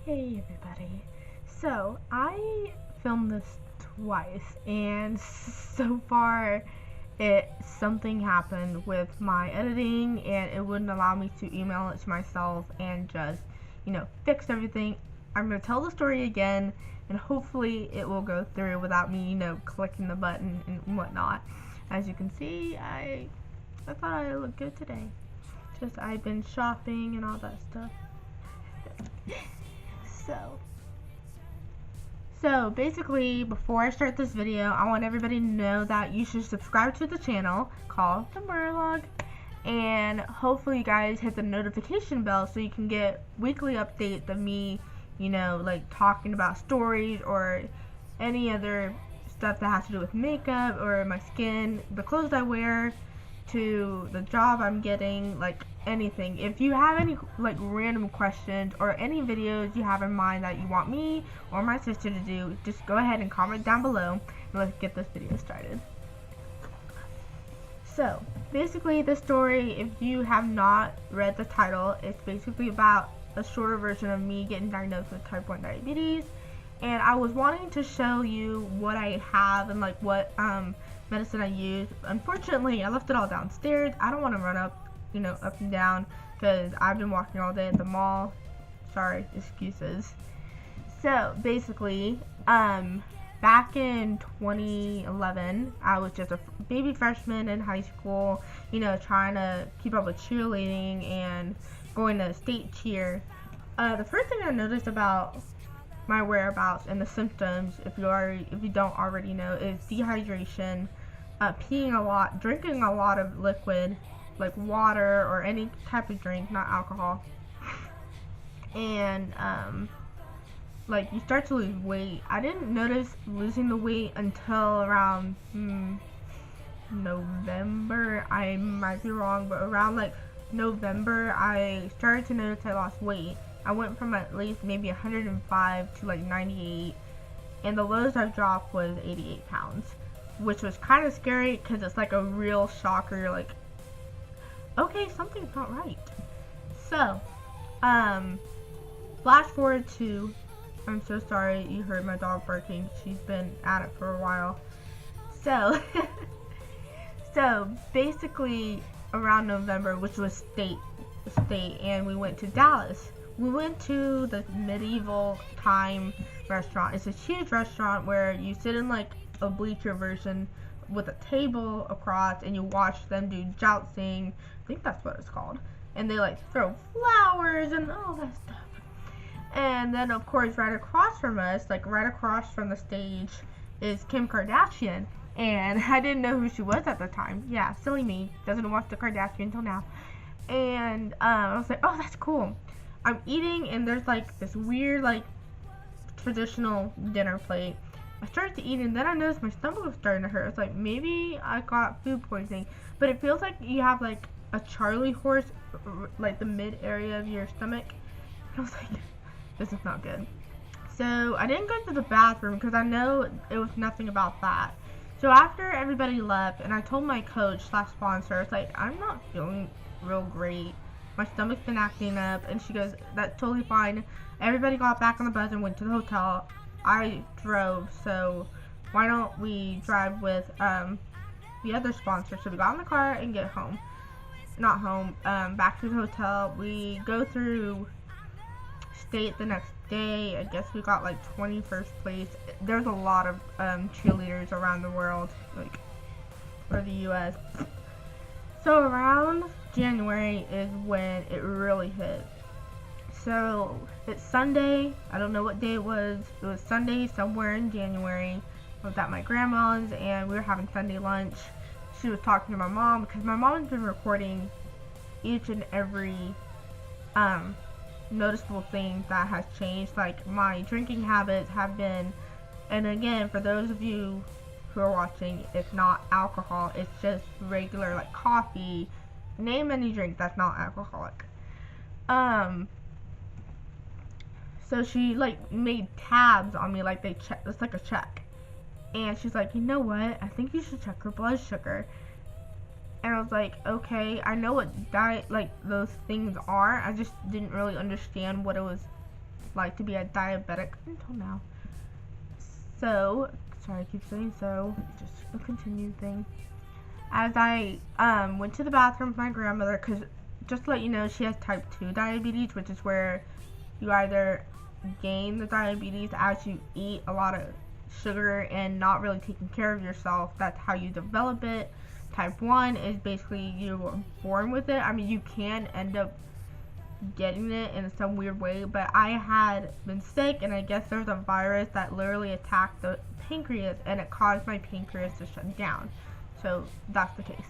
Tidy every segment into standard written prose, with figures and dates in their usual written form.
Hey everybody. So I filmed this twice and so far something happened with my editing and it wouldn't allow me to email it to myself and just, fix everything. I'm going to tell the story again and hopefully it will go through without me, clicking the button and whatnot. As you can see, I thought I looked good today. Just I've been shopping and all that stuff. So basically, before I start this video, I want everybody to know that you should subscribe to the channel called The Murlog, and hopefully you guys hit the notification bell so you can get weekly updates of me, like talking about stories or any other stuff that has to do with makeup or my skin, the clothes I wear, to the job I'm getting, like anything. If you have any like random questions or any videos you have in mind that you want me or my sister to do, just go ahead and comment down below and let's get this video started. So basically the story, if you have not read the title, it's basically about a shorter version of me getting diagnosed with type 1 diabetes, and I was wanting to show you what I have and like what medicine I use. Unfortunately, I left it all downstairs. I don't want to run up and down because I've been walking all day at the mall. Sorry, excuses. So basically, back in 2011, I was just a baby freshman in high school, trying to keep up with cheerleading and going to state cheer. The first thing I noticed about my whereabouts and the symptoms, if you don't already know, is dehydration, peeing a lot, drinking a lot of liquid like water or any type of drink, not alcohol, and like you start to lose weight. I didn't notice losing the weight until around November. I might be wrong, but around like November I started to notice I lost weight. I went from at least maybe 105 to like 98, and the lowest I've dropped was 88 pounds, which was kind of scary because it's like a real shocker. You're like, okay, something's not right. So, flash forward to, I'm so sorry you heard my dog barking. She's been at it for a while. So, so basically around November, which was state, and we went to Dallas. We went to the medieval time restaurant. It's a huge restaurant where you sit in like a bleacher version with a table across and you watch them do jousting. I think that's what it's called. And they like throw flowers and all that stuff. And then of course right across from us, like right across from the stage, is Kim Kardashian. And I didn't know who she was at the time. Yeah, silly me. Doesn't watch the Kardashians until now. And I was like, oh, that's cool. I'm eating and there's like this weird like traditional dinner plate. I started to eat and then I noticed my stomach was starting to hurt. It's like maybe I got food poisoning, but it feels like you have like a Charlie horse, like the mid area of your stomach. And I was like, this is not good. So I didn't go to the bathroom because I know it was nothing about that. So after everybody left and I told my coach / sponsor, it's like, I'm not feeling real great. My stomach's been acting up, and she goes, that's totally fine. Everybody got back on the bus and went to the hotel. I drove, so why don't we drive with the other sponsor? So we got in the car and get home. Not home, back to the hotel. We go through state the next day. I guess we got like 21st place. There's a lot of cheerleaders around the world, like, for the US. So around January is when it really hit. So it's Sunday. I don't know what day it was. It was Sunday somewhere in January. I was at my grandma's and we were having Sunday lunch. She was talking to my mom because my mom has been recording each and every noticeable thing that has changed. Like my drinking habits have been, and again, for those of you who are watching, it's not alcohol, it's just regular like coffee, name any drink that's not alcoholic. So she like made tabs on me, like they check, it's like a check, and she's like, you know what, I think you should check your blood sugar. And I was like, okay, I know what diet, like those things are, I just didn't really understand what it was like to be a diabetic until now. So, sorry, I keep saying so, just a continued thing. As I went to the bathroom with my grandmother, because just to let you know, she has type 2 diabetes, which is where you either gain the diabetes as you eat a lot of sugar and not really taking care of yourself. That's how you develop it. Type 1 is basically you were born with it. I mean, you can end up getting it in some weird way, but I had been sick, and I guess there was a virus that literally attacked the pancreas, and it caused my pancreas to shut down. So that's the case.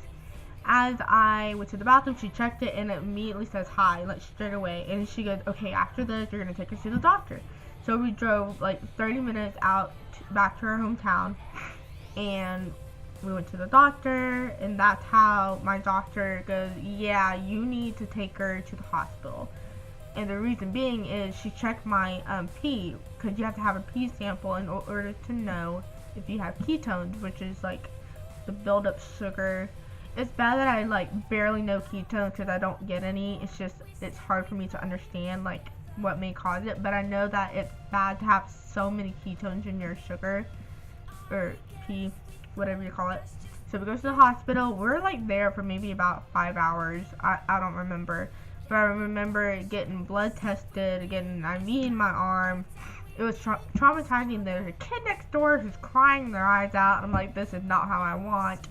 As I went to the bathroom, she checked it, and it immediately says hi, like straight away. And she goes, okay, after this, you're going to take us to the doctor. So we drove like 30 minutes out back to our hometown, and we went to the doctor, and that's how my doctor goes, yeah, you need to take her to the hospital. And the reason being is she checked my pee, because you have to have a pee sample in order to know if you have ketones, which is like the buildup sugar. It's bad that I like barely know ketones because I don't get any. It's just, it's hard for me to understand like what may cause it, but I know that it's bad to have so many ketones in your sugar or pee, whatever you call it. So we go to the hospital. We're like there for maybe about 5 hours. I don't remember, but I remember getting blood tested, getting an IV in my arm. It was traumatizing. There's a kid next door who's crying their eyes out. I'm like, this is not how I want.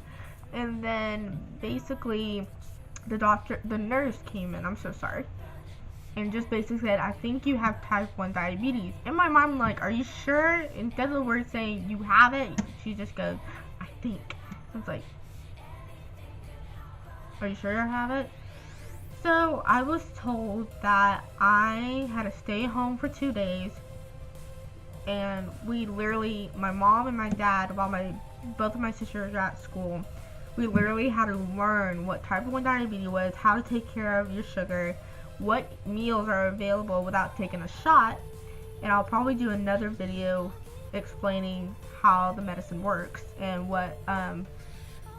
And then basically the nurse came in, I'm so sorry, and just basically said, I think you have type 1 diabetes. And my mom like, are you sure? Instead of the word saying you have it, she just goes, I think. I was like, are you sure I have it? So I was told that I had to stay home for 2 days, and we literally, my mom and my dad, while both of my sisters were at school, we literally had to learn what type 1 diabetes was, how to take care of your sugar, what meals are available without taking a shot, and I'll probably do another video explaining how the medicine works and what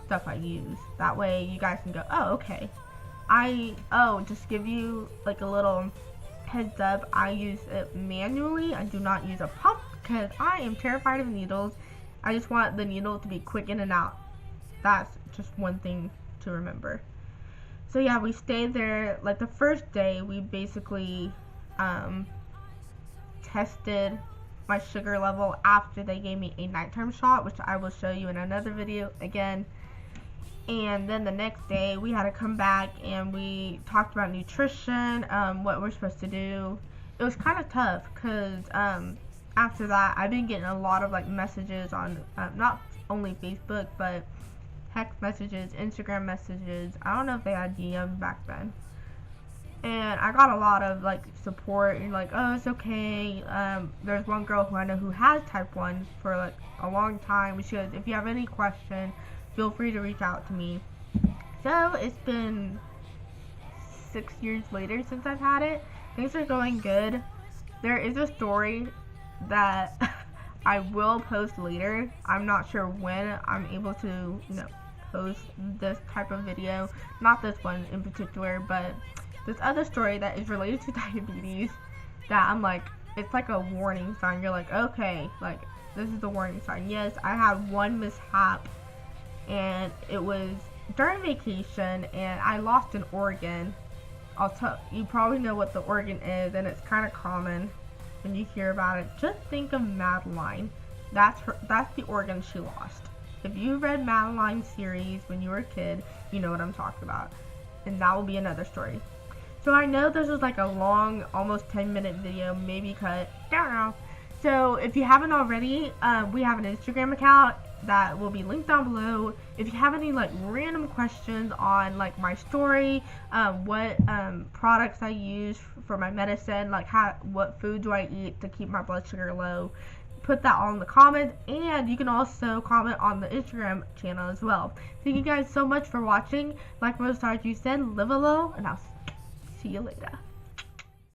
stuff I use. That way you guys can go, oh, okay. Just give you like a little heads up, I use it manually. I do not use a pump because I am terrified of needles. I just want the needle to be quick in and out. That's just one thing to remember. So yeah, we stayed there. Like the first day, we basically tested my sugar level after they gave me a nighttime shot, which I will show you in another video again. And then the next day, we had to come back and we talked about nutrition, what we're supposed to do. It was kind of tough because after that, I've been getting a lot of like messages on not only Facebook, but text messages, Instagram messages. I don't know if they had DMs back then. And I got a lot of like support and like, oh, it's okay. There's one girl who I know who has type 1 for like a long time. She goes, if you have any question, feel free to reach out to me. So it's been 6 years later since I've had it. Things are going good. There is a story that I will post later. I'm not sure when I'm able to, post this type of video. Not this one in particular, but this other story that is related to diabetes that I'm like, it's like a warning sign. You're like, okay, like this is the warning sign. Yes, I had one mishap, and it was during vacation, and I lost an organ. You probably know what the organ is, and it's kind of common when you hear about it. Just think of Madeline. That's the organ she lost. If you read Madeline's series when you were a kid, you know what I'm talking about. And that will be another story. So I know this is like a long, almost 10-minute video, maybe cut. Don't know. So if you haven't already, we have an Instagram account that will be linked down below. If you have any like random questions on like my story, what products I use for my medicine, like what food do I eat to keep my blood sugar low, put that all in the comments, and you can also comment on the Instagram channel as well. Thank you guys so much for watching. Like most times you said, live a low, and I'll see you later.